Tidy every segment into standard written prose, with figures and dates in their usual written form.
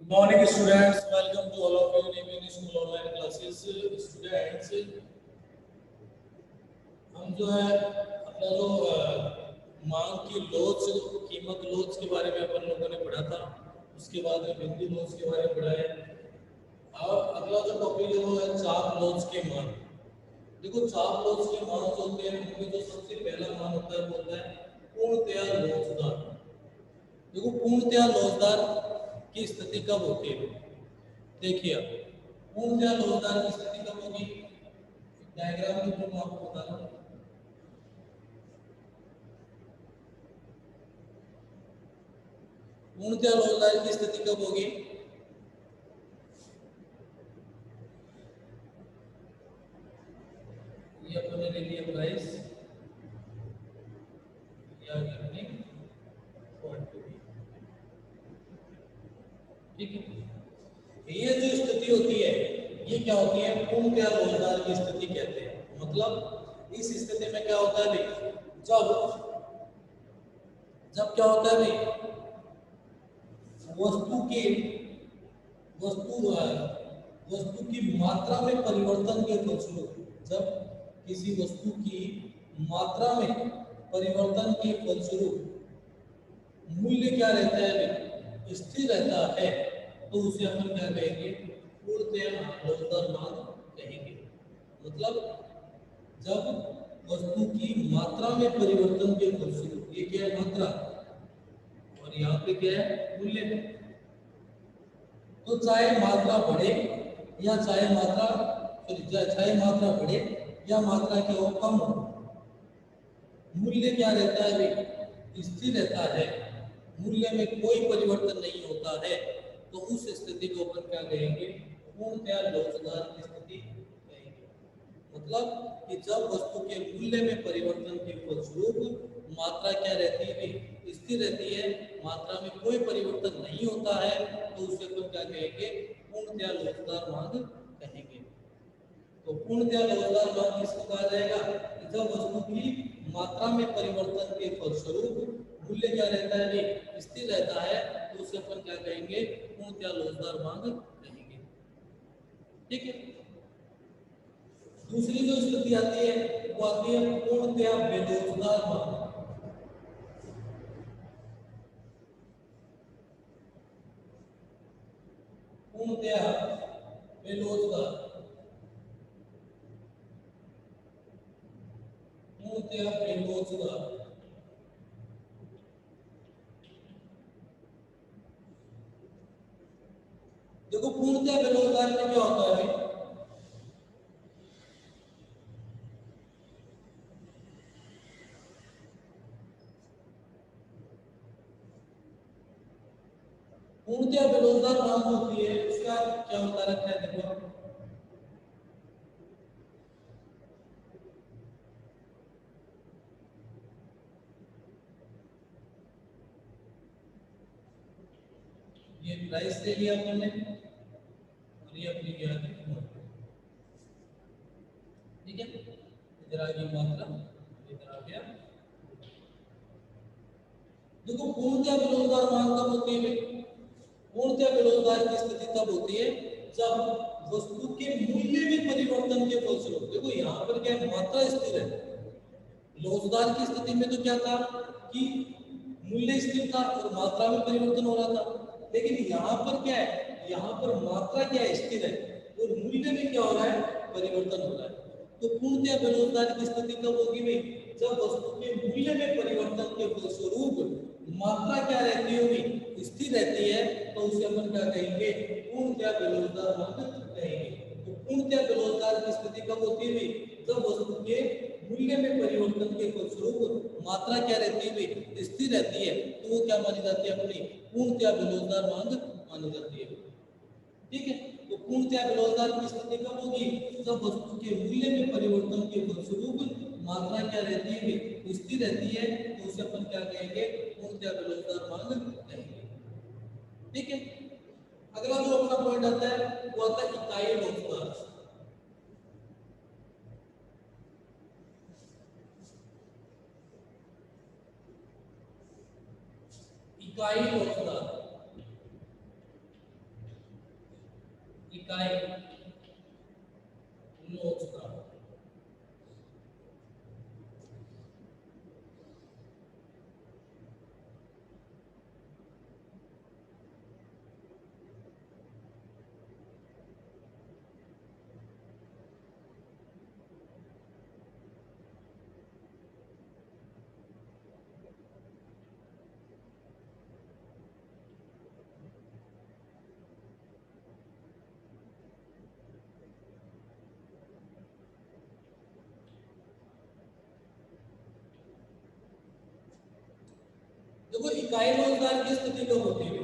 Morning students, welcome to all of you in evening school online classes. Students, हम जो है अपना जो मांग की लोच, कीमत लोच के बारे में अपन लोगों ने पढ़ा था। उसके बाद में बिंदु लोच के बारे में पढ़ा है। और अगला जो टॉपिक है वो है चाप लोच के मान। देखो, चाप लोच के मान जो होते हैं उनमें जो सबसे पहला मान होता है वो होता है पूर्णतया लोचदार। देखो, पूर्णतया लोचदार की स्थिति कब होती है? देखिए, आप पूर्णतया लोचदार की स्थिति कब होगी? डायग्राम के थ्रू मैं आपको बता रहा हूँ। पूर्णतया लोचदार की स्थिति कब होगी? ये अपने ले लिया प्राइस या अर्निंग पॉइंट। ठीक है, ये जो स्थिति होती है ये क्या होती है? पूर्णतया रोजगार की स्थिति कहते हैं। मतलब इस स्थिति में क्या होता है भाई? जब जब क्या होता है भाई? वस्तु की वस्तु वस्तु की मात्रा में परिवर्तन के फलस्वरूप, जब किसी वस्तु की मात्रा में परिवर्तन के फलस्वरूप मूल्य क्या रहता है भाई? स्थिर रहता है, तो उसे अपन क्या कहेंगे? पूर्णतया रोजगार मान कहेंगे। मतलब जब वस्तु की मात्रा में परिवर्तन के फलस्वरूप, ये क्या है? मात्रा, और यहाँ पे क्या है? मूल्य। तो चाहे मात्रा बढ़े या चाहे मात्रा चाहे मात्रा बढ़े या मात्रा क्या हो? कम हो, मूल्य क्या रहता है भाई? स्थिर रहता है। मूल्य में कोई परिवर्तन नहीं होता है, तो उस स्थिति को अपन क्या कहेंगे? पूर्णतया लोचदार की स्थिति कहेंगे। मतलब कि जब वस्तु के मूल्य में परिवर्तन के फलस्वरूप मात्रा क्या रहती है भाई? स्थिर रहती है, मात्रा में कोई परिवर्तन नहीं होता है, तो उसे अपन क्या कहेंगे? पूर्णतया लोचदार मांग कहेंगे। तो पूर्णतया लोचदार मांग किसको कहा जाएगा? कि जब वस्तु की मात्रा में परिवर्तन के फलस्वरूप मूल्य क्या रहता है भाई? स्थिर रहता है, तो उसे अपन क्या कहेंगे? पूर्णतया लोचदार मांग कहेंगे। ठीक है। दूसरी जो स्थिति आती है वो आती है पूर्णतया बेरोजगार मांग। पूर्णतया बेरोजगार, पूर्णतया बेरोजगार। देखो, पूर्णतया बेरोजगार में क्या होता है भाई? पूर्णतया बेरोजगार मांग होती है, उसका क्या बता रखा है? देखो, ये प्राइस ले लिया हमने और ये अपनी क्या है? ठीक है, इधर आ गई मात्रा, इधर आ गया। देखो, पूर्णतया बेरोजगार मांग कब होती है? पूर्णतया बेरोजगार की स्थिति तब होती है जब वस्तु के मूल्य में परिवर्तन के फलस्वरूप, देखो यहाँ पर क्या है? मात्रा स्थिर है। रोजगार की स्थिति में तो क्या था कि मूल्य स्थिर था और मात्रा में परिवर्तन हो रहा था। लेकिन यहाँ पर क्या है? यहाँ पर मात्रा क्या है? स्थिर है, और मूल्य में क्या हो रहा है? परिवर्तन हो रहा है। तो पूर्णतया बेरोजगार की स्थिति कब होगी भाई? जब वस्तु के मूल्य में परिवर्तन के फलस्वरूप मात्रा क्या रहती होगी? स्थिर रहती है, तो उसे अपन क्या कहेंगे? पूर्णतया बेरोजगार मांग कहेंगे। तो पूर्णतया बेरोजगार की स्थिति कब होती है भाई? जब वस्तु के मूल्य में परिवर्तन के फलस्वरूप मात्रा क्या रहती है भाई? स्थिर रहती है, तो वो क्या मानी जाती है? अपनी पूर्णतया बेरोजगार मांग मानी जाती है। ठीक है। तो पूर्णतया बेरोजगार की स्थिति कब होगी? जब वस्तु के मूल्य में परिवर्तन के फलस्वरूप मात्रा क्या रहती है? स्थिर रहती है, तो उसे अपन क्या कहेंगे? पूर्णतया बेरोजगार मांग कहेंगे। ठीक है। अगला जो अपना पॉइंट आता है वो आता है इकाई रोजगार। इकाई रोजगार, इकाई रोजगार। देखो इकाई रोजगार की स्थिति कब होती है?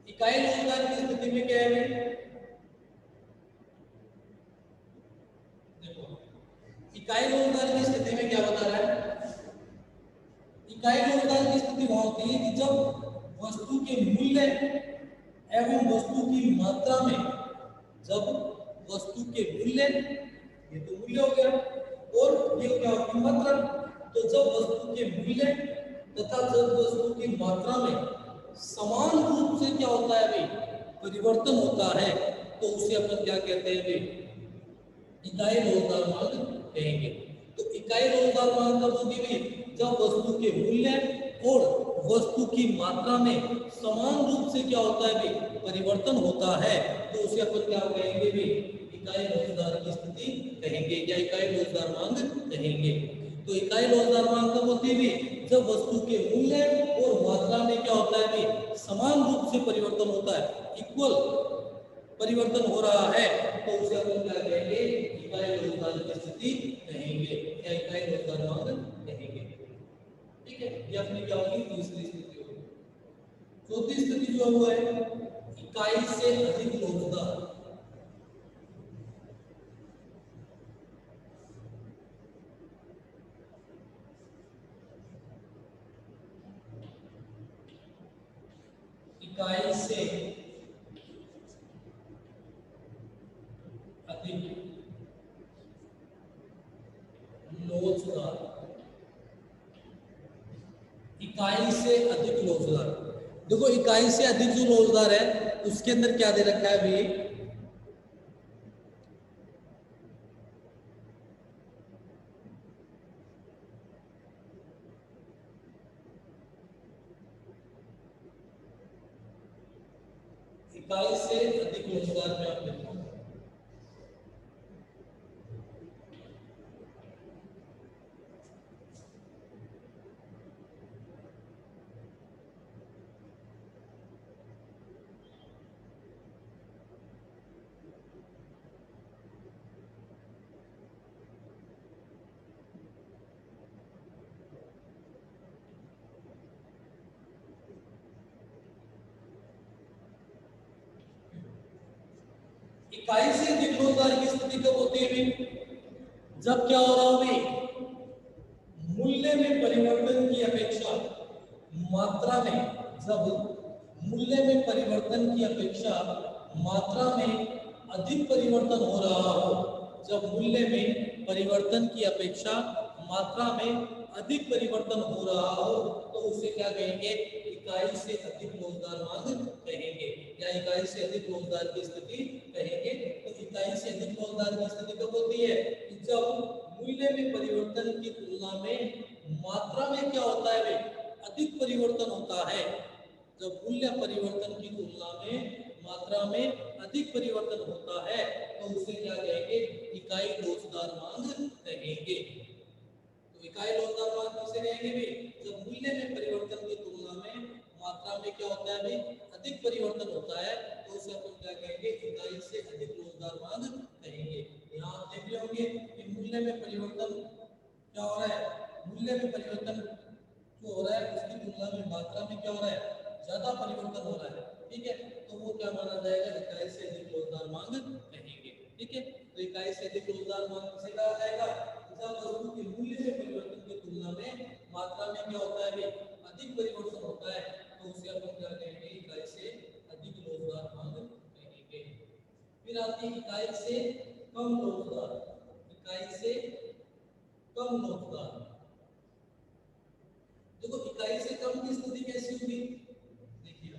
इकाई रोजगार की स्थिति में क्या है? देखो इकाई रोजगार की स्थिति में क्या बता रहा है? इकाई रोजगार की स्थिति वहां होती है कि जब वस्तु के मूल्य एवं वस्तु की मात्रा में, जब वस्तु के मूल्य, ये तो मूल्य हो गया, और ये क्या होगी? मात्रा। तो जब वस्तु के मूल्य तथा जब वस्तु की मात्रा में समान रूप से क्या होता है भाई? परिवर्तन होता है, तो उसे अपन क्या कहते हैं भाई? इकाई रोजगार मांग कहेंगे। तो इकाई रोजगार मांग कब होगी भाई? जब वस्तु के मूल्य और वस्तु की मात्रा में समान रूप से क्या होता है भाई? परिवर्तन होता है, तो उसे अपन क्या कहेंगे भाई? इकाई रोजगार की स्थिति कहेंगे या इकाई रोजगार मांग कहेंगे। तो इकाई रोजगार मांग कब होती है भाई? जब वस्तु के मूल्य और मात्रा में क्या होता है भाई? समान रूप से परिवर्तन होता है, इक्वल परिवर्तन हो रहा है, तो उसे अपन क्या कहेंगे? इकाई रोजगार की स्थिति कहेंगे या इकाई रोजगार मांग कहेंगे। ठीक है, ये अपनी क्या होगी? तीसरी स्थिति होगी। चौथी स्थिति जो वो है इकाई से अधिक रोजगार। इकाई से अधिक रोजगार। इकाई से अधिक रोजगार। देखो इकाई से अधिक जो रोजगार है उसके अंदर क्या दे रखा है भाई? इकाई से अधिक रोजगार में आप देखो, इकाई से अधिक रोजगार की स्थिति कब होती है भाई? जब क्या हो रहा हो भाई? मूल्य में परिवर्तन की अपेक्षा मात्रा में, जब मूल्य में परिवर्तन की अपेक्षा मात्रा में अधिक परिवर्तन हो रहा हो, जब मूल्य में परिवर्तन की अपेक्षा मात्रा में अधिक परिवर्तन हो रहा हो, तो उसे क्या कहेंगे? इकाई से अधिक रोजगार मांग कहेंगे या इकाई से अधिक रोजगार की स्थिति कहेंगे। तो इकाई से अधिक रोजगार की स्थिति कब होती है? कि जब मूल्य में परिवर्तन की तुलना में मात्रा में क्या होता है भाई? अधिक परिवर्तन होता है। जब मूल्य परिवर्तन की तुलना में मात्रा में अधिक परिवर्तन होता है, तो उसे क्या कहेंगे? इकाई रोजगार मांग कहेंगे। तो इकाई रोजगार मांग किसे कहेंगे भाई? जब मूल्य में परिवर्तन की तुलना में मात्रा में क्या होता है भाई? अधिक परिवर्तन होता है, तो उसे अपन क्या कहेंगे? इकाई से अधिक रोजगार मांग कहेंगे। यहाँ आप देख रहे होंगे कि मूल्य में परिवर्तन क्या हो रहा है? मूल्य में परिवर्तन जो हो रहा है उसकी तुलना में मात्रा में क्या हो रहा है? ज्यादा परिवर्तन हो रहा है। ठीक है, तो वो क्या माना जाएगा? इकाई से अधिक रोजगार मांग कहेंगे। ठीक है, तो इकाई से अधिक रोजगार मांग किसे कहा जाएगा? जब वस्तु के मूल्य में परिवर्तन की तुलना में मात्रा में क्या होता है भाई? अधिक परिवर्तन होता है, तो उसे अपन क्या कहेंगे? इकाई से अधिक रोजगार मांग कहेंगे। फिर आती है इकाई से कम रोजगार। इकाई से कम रोजगार। देखो इकाई से कम की स्थिति कैसी होगी? देखिए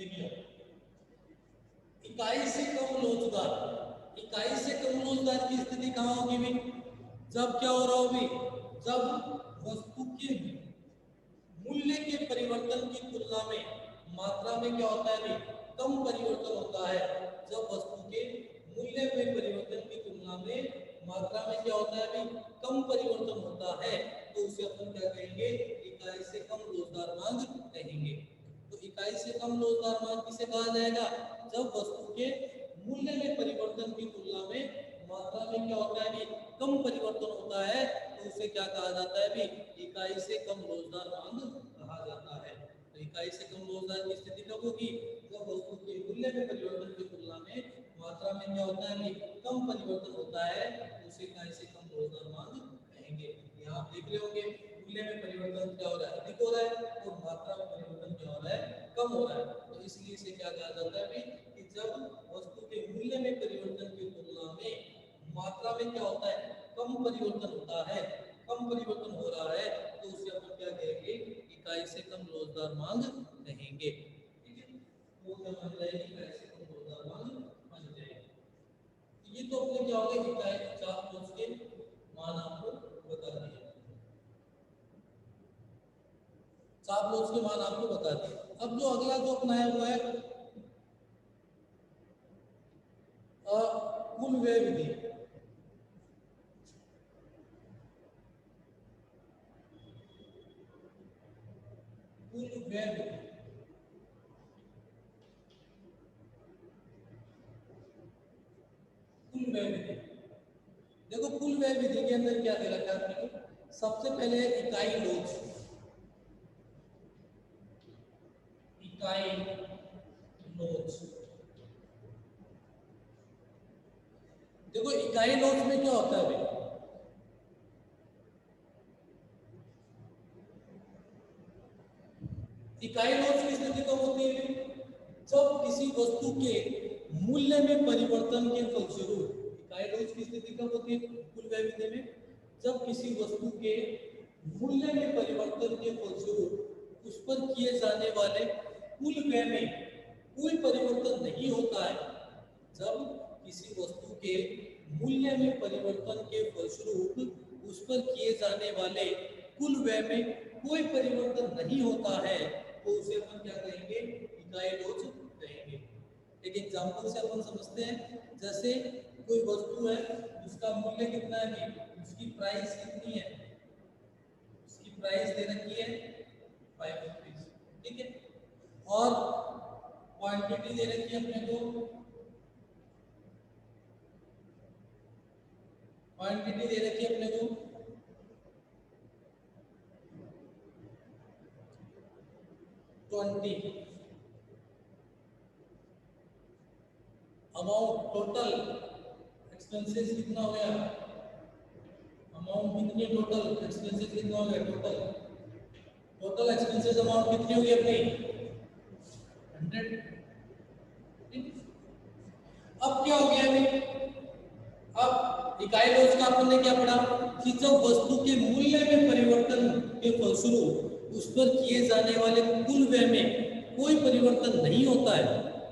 देखिए, इकाई से कम लोचदार, इकाई से कम लोचदार की स्थिति कहाँ होगी भी? जब क्या हो रहा होगी, जब वस्तु के मूल्य के परिवर्तन की तुलना में मात्रा में क्या होता है भी? कम परिवर्तन होता है। जब वस्तु के मूल्य में परिवर्तन की तुलना में मात्रा में क्या होता है भी? कम परिवर्तन होता है, तो उसे अपन क्या कहेंगे? इकाई से कम लोचदार मांग कहेंगे। तो इकाई से कम लोचदार मांग किसे कहा जाएगा? जब वस्तु के मूल्य में परिवर्तन की तुलना में मात्रा में क्या होता है भी? कम परिवर्तन होता है, तो उसे क्या कहा जाता है भी? इकाई से कम लोचदार मांग कहा जाता है। तो इकाई से कम लोचदार की स्थिति कब होगी? जब वस्तु के मूल्य में परिवर्तन की तुलना में मात्रा में क्या होता है भी? कम परिवर्तन होता है, तो उसे इकाई से कम लोचदार मांग कहेंगे। यहाँ आप देख रहे होंगे मूल्य में परिवर्तन क्या हो रहा है? अधिक हो रहा है, और मात्रा में परिवर्तन क्या हो रहा है? कम हो रहा है। तो इसलिए इसे क्या कहा जाता है भी? कि जब वस्तु के मूल्य में परिवर्तन की तुलना में मात्रा में क्या होता है? कम परिवर्तन होता है, कम परिवर्तन हो रहा है, तो उसे अपन क्या कहेंगे? इकाई से कम लोचदार मांग कहेंगे। ठीक है, वो क्या मान जाएगी? इकाई से कम लोचदार मांग मान जाएगी। ये तो अपने क्या हो गए? इकाई चाप लोच के मान आपको बता दिए, चाप लोच के मान आपको बता दिए। अब जो अगला जो अपनाया हुआ है कुल व्यय विधि। कुल व्यय विधि, कुल व्यय विधि। देखो, कुल व्यय विधि के अंदर क्या दे रखा है आपने को? सबसे पहले इकाई लोच, इकाई लोच। देखो, इकाई लोच में क्या होता है भाई? इकाई लोच की स्थिति कब होती है? जब किसी वस्तु के मूल्य में परिवर्तन के फलस्वरूप। इकाई लोच की स्थिति कब होती है कुल व्यय विधि में? जब किसी वस्तु के मूल्य में परिवर्तन के फलस्वरूप उस पर किए जाने वाले कुल व्यय में कोई परिवर्तन नहीं होता है। जब किसी वस्तु के मूल्य में परिवर्तन के फलस्वरूप उस पर किए जाने वाले कुल व्यय में कोई परिवर्तन नहीं होता है, तो उसे अपन क्या कहेंगे? इकाई लोच कहेंगे। एक एग्जांपल से अपन समझते हैं। जैसे कोई वस्तु है, उसका मूल्य कितना है, उसकी प्राइस कितनी है, उसकी प्राइस दे रखी है 5 रुपीज, ठीक है, और क्वांटिटी दे रखी है अपने को, क्वांटिटी दे रखी है अपने को 20। अमाउंट टोटल एक्सपेंसेस कितना हो गया? अमाउंट कितनी? टोटल एक्सपेंसेस कितना हो गया? टोटल एक्सपेंसेस अमाउंट कितनी होगी अपनी? 100। अब क्या हो गया अभी? अब इकाई लोच का अपन ने क्या पढ़ा कि जब वस्तु के मूल्य में परिवर्तन के फलस्वरूप उस पर किए जाने वाले कुल व्यय में कोई परिवर्तन नहीं होता है,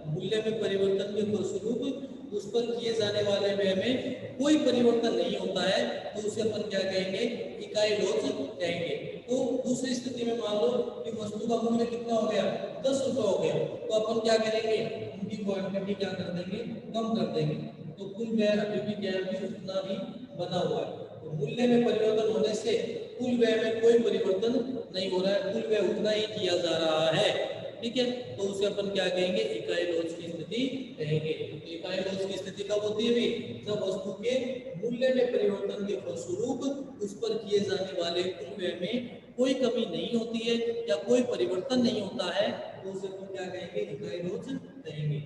मूल्य में परिवर्तन के फलस्वरूप उस पर किए जाने वाले व्यय में कोई परिवर्तन नहीं होता है, तो उसे अपन क्या कहेंगे? इकाई लोच कहेंगे। तो दूसरी स्थिति में मान लो कि वस्तु का मूल्य कितना हो गया? 10 रुपये हो गया, तो अपन क्या करेंगे? उनकी क्वांटिटी क्या कर देंगे? कम कर देंगे। तो कुल व्यय अभी भी क्या है? उतना ही बना हुआ है। तो मूल्य में परिवर्तन होने से कुल व्यय में कोई परिवर्तन नहीं हो रहा है, कुल व्यय उतना ही किया जा रहा है, ठीक है। तो उसे अपन क्या कहेंगे? इकाई लोच की स्थिति कहेंगे। तो इकाई लोच की स्थिति कब होती है भी? जब वस्तु के मूल्य में परिवर्तन के फलस्वरूप उस पर किए जाने वाले कुल व्यय में कोई कमी नहीं होती है या कोई परिवर्तन नहीं होता है, तो उसे अपन क्या कहेंगे? इकाई लोच कहेंगे।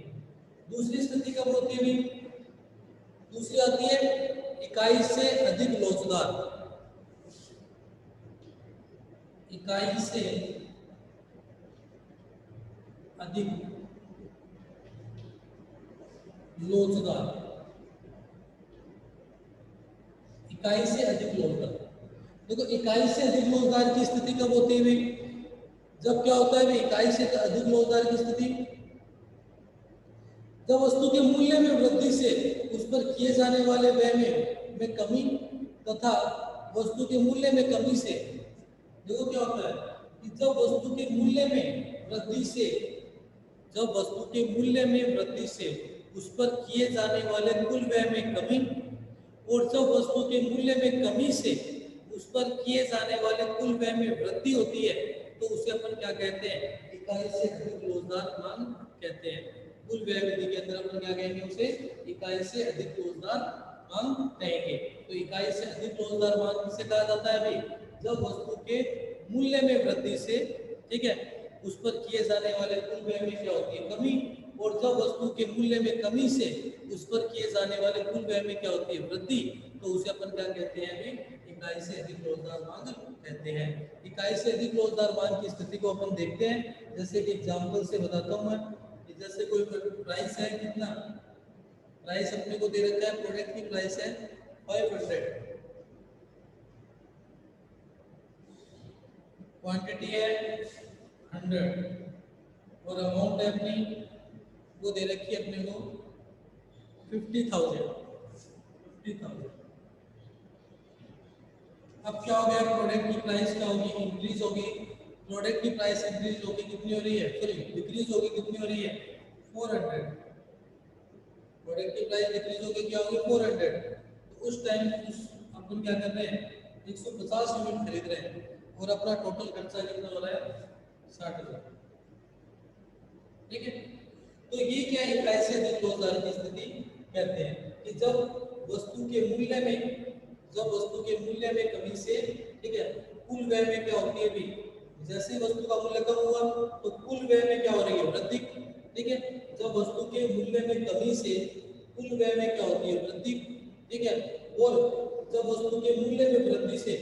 दूसरी स्थिति कब होती है भी? दूसरी आती है इकाई से अधिक लोचदार। इकाई से अधिक लोचदार, इकाई से अधिक लोचदार। देखो, इकाई से अधिक लोचदार की स्थिति कब होती है? जब क्या होता है? इकाई से अधिक लोचदार की स्थिति जब वस्तु के मूल्य में वृद्धि से उस पर किए जाने वाले व्यय में कमी तथा वस्तु के मूल्य में कमी से, देखो क्या होता है कि जब वस्तु के मूल्य में वृद्धि से, जब वस्तु के मूल्य में वृद्धि से उस पर किए जाने वाले कुल व्यय में कमी, और जब वस्तु के मूल्य में कमी से उस पर किए जाने वाले कुल व्यय में वृद्धि होती है, तो उसे अपन क्या कहते हैं, इकाई से अधिक रोजगार मांग कहते हैं। कुल व्यय विधि के अंदर अपन क्या कहेंगे, उसे इकाई से अधिक रोजगार मांग कहेंगे। तो इकाई से अधिक रोजगार मांग किसे कहा जाता है भाई, जब वस्तु के मूल्य में वृद्धि से, ठीक है, उस पर किए जाने वाले कुल व्यय में क्या होती है, कमी, और जब वस्तु के मूल्य में कमी से उस पर किए जाने वाले कुल व्यय में क्या होती है, वृद्धि, तो उसे अपन क्या कहते हैं भाई, इकाई से अधिक रोजगार मांग कहते हैं। इकाई से अधिक रोजगार मांग की स्थिति को अपन देखते हैं, जैसे कि एग्जांपल से बताता हूं मैं। जैसे कोई प्राइस है, कितना प्राइस अपने को दे रखा है, प्रोडक्ट की प्राइस है 500, क्वांटिटी है 100, और अमाउंट है अपनी वो दे रखी है अपने को 50,000। अब क्या हो गया, प्रोडक्ट की प्राइस क्या होगी, इंक्रीज होगी। प्रोडक्ट की प्राइस इंक्रीज होगी, कितनी हो रही है, सॉरी डिक्रीज होगी, कितनी हो रही है 400। प्रोडक्ट की प्राइस डिक्रीज होगी, क्या होगी 400। तो उस टाइम अपन क्या कर रहे हैं, 150 यूनिट खरीद रहे हैं, और अपना टोटल खर्चा कितना हो रहा है 60,000, ठीक है। तो ये क्या है, इकाई से अधिक रोजगार की स्थिति कहते हैं कि जब वस्तु के मूल्य में, जब वस्तु के मूल्य में कमी से, ठीक है, कुल व्यय में क्या होती है भी, जैसे वस्तु का मूल्य कम हुआ तो कुल व्यय में क्या हो रही है, वृद्धि, ठीक है। जब वस्तु के मूल्य में कमी से कुल व्यय में क्या होती है, वृद्धि, ठीक है। और जब वस्तु के मूल्य में वृद्धि से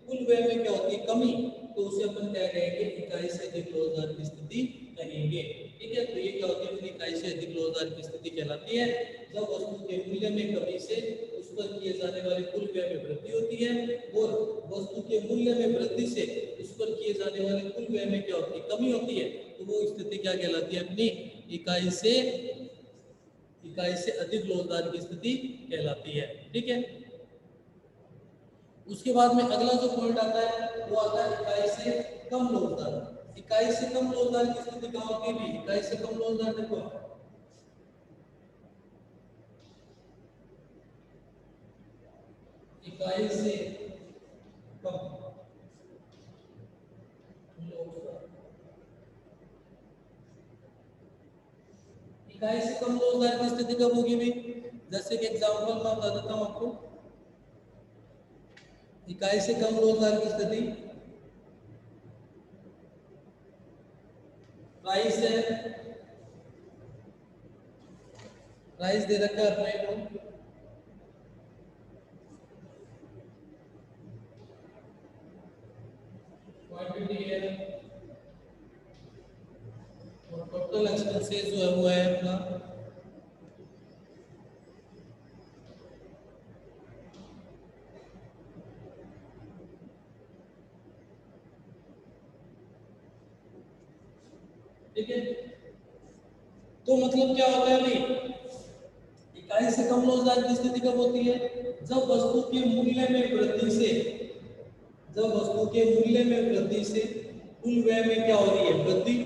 कुल व्यय में क्या होती है, कमी, तो उसे अपन क्या कहेंगे, इकाई से अधिक रोजगार की स्थिति कहेंगे, ठीक है। तो ये क्या होती है, इकाई से अधिक रोजगार की स्थिति कहलाती है जब वस्तु के मूल्य में कमी से उस पर किए जाने वाले कुल व्यय में वृद्धि होती है, और वस्तु के मूल्य में वृद्धि से उस पर किए जाने वाले कुल व्यय में क्या होती है, कमी होती है। तो वो स्थिति क्या कहलाती है, अपनी इकाई से अधिक रोजगार की स्थिति कहलाती है, ठीक है। उसके बाद में अगला जो पॉइंट आता है वो आता है इकाई से कम रोजगार। इकाई से कम रोजगार की स्थिति कहाँ होती है, इकाई से कम रोजगार, देखो इकाई से कम रोजगार, इकाई से कम रोजगार की स्थिति कब होगी भी, जैसे कि एग्जांपल मैं बता देता हूं आपको। इकाई से कम रोजगार की स्थिति, प्राइस है, प्राइस दे रखा है अपने को, क्वांटिटी है, और टोटल एक्सपेंसेस जो है वो है अपना, ठीक है। तो मतलब क्या होता है भाई, इकाई से कम रोजगार की स्थिति कब होती है, जब वस्तु के मूल्य में वृद्धि से, जब वस्तु के मूल्य में वृद्धि से कुल व्यय में क्या हो रही है, वृद्धि,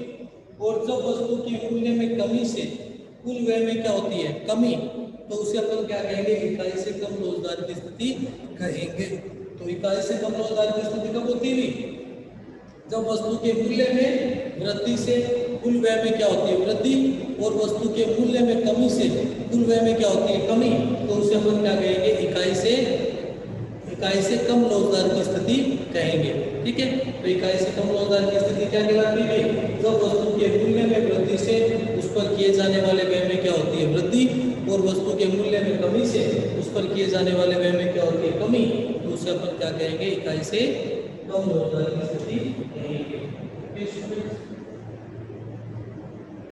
और जब वस्तु के मूल्य में कमी से कुल व्यय में क्या होती है, कमी, तो उसे अपन क्या कहेंगे, इकाई से कम रोजगार की स्थिति कहेंगे। तो इकाई से कम रोजगार की स्थिति कब होती है, जब वस्तु के मूल्य में वृद्धि से कुल व्यय में क्या होती है, वृद्धि, और वस्तु के मूल्य में कमी से कुल व्यय में क्या होती है, कमी, तो उसे अपन क्या कहेंगे, इकाई से कम रोजगार की स्थिति कहेंगे, ठीक है। तो इकाई से कम रोजगार की स्थिति क्या कहलाती है, जब वस्तु के मूल्य में वृद्धि से उस पर किए जाने वाले व्यय में क्या होती है, वृद्धि, और वस्तु के मूल्य में कमी से उस पर किए जाने वाले व्यय में क्या होती है, कमी, तो उसे अपन क्या कहेंगे, इकाई से कम रोजगार की स्थिति कहेंगे।